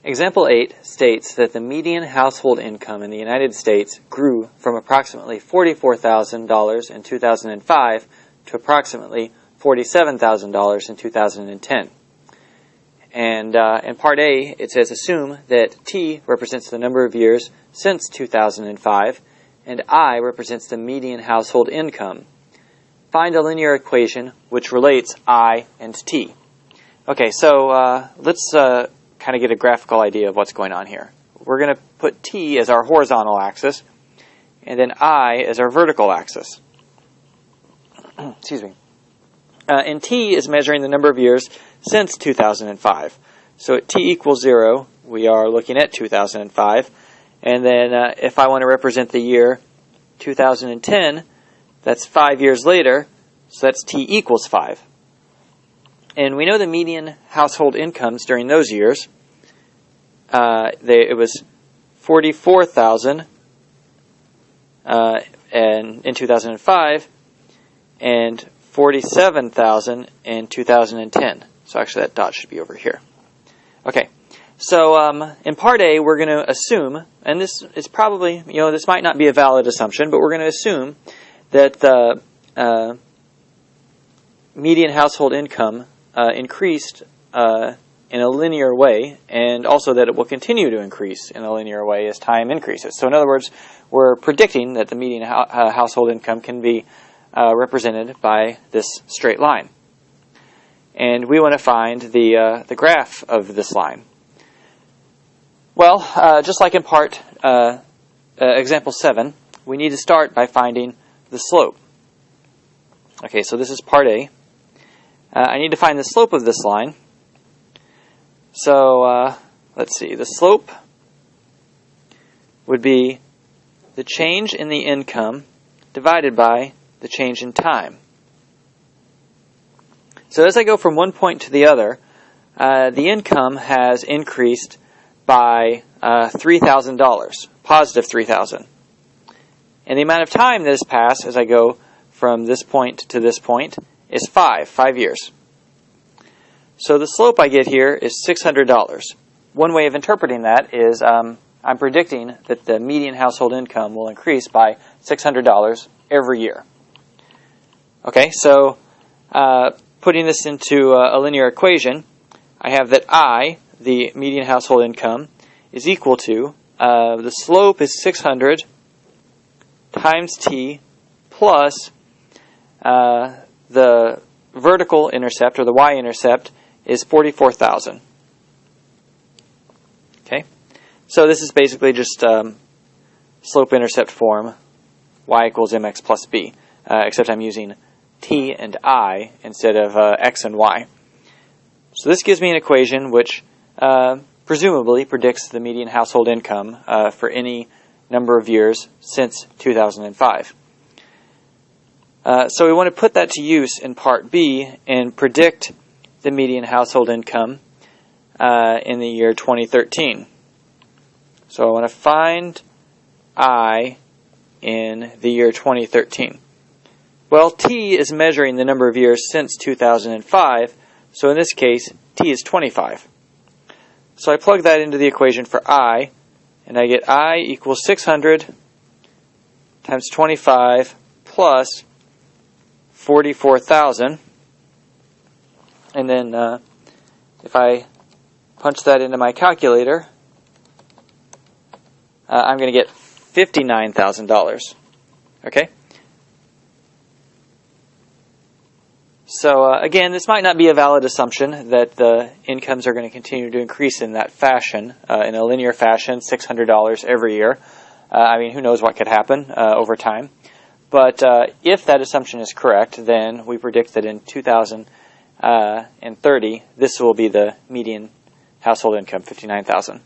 Example 8 states that the median household income in the United States grew from approximately $44,000 in 2005 to approximately $47,000 in 2010. And in Part A, it says assume that T represents the number of years since 2005 and I represents the median household income. Find a linear equation which relates I and T. Okay, so let's kind of get a graphical idea of what's going on here. We're going to put T as our horizontal axis and then I as our vertical axis. Excuse me. And T is measuring the number of years since 2005. So at T equals 0, we are looking at 2005. And then if I want to represent the year 2010, that's 5 years later, so that's T equals 5. And we know the median household incomes during those years. It was $44,000 in 2005 and $47,000 in 2010. So actually that dot should be over here. Okay, so in Part A we're going to assume, and this is probably, this might not be a valid assumption, but we're going to assume that the median household income increased in a linear way, and also that it will continue to increase in a linear way as time increases. So in other words, we're predicting that the median household income can be represented by this straight line. And we want to find the graph of this line. Well, just like in part example 7, we need to start by finding the slope. Okay, so this is Part A. I need to find the slope of this line. So let's see, the slope would be the change in the income divided by the change in time. So as I go from one point to the other, the income has increased by $3,000, positive $3,000. And the amount of time that has passed as I go from this point to this point is 5 years. So the slope I get here is $600. One way of interpreting that is I'm predicting that the median household income will increase by $600 every year. Okay, so putting this into a linear equation, I have that I, the median household income, is equal to, the slope is 600 times T plus the vertical intercept, or the y-intercept, is 44,000. Okay, so this is basically just slope-intercept form, y equals mx plus b, except I'm using t and I instead of x and y. So this gives me an equation which presumably predicts the median household income for any number of years since 2005. So we want to put that to use in Part B and predict the median household income in the year 2013. So I want to find I in the year 2013. Well, T is measuring the number of years since 2005, so in this case, T is 25. So I plug that into the equation for I, and I get I equals 600 times 25 plus 44,000. And then if I punch that into my calculator, I'm going to get $59,000. Okay? So again, this might not be a valid assumption that the incomes are going to continue to increase in that fashion, in a linear fashion, $600 every year. I mean, who knows what could happen over time. But if that assumption is correct, then we predict that in 2030, this will be the median household income, $59,000.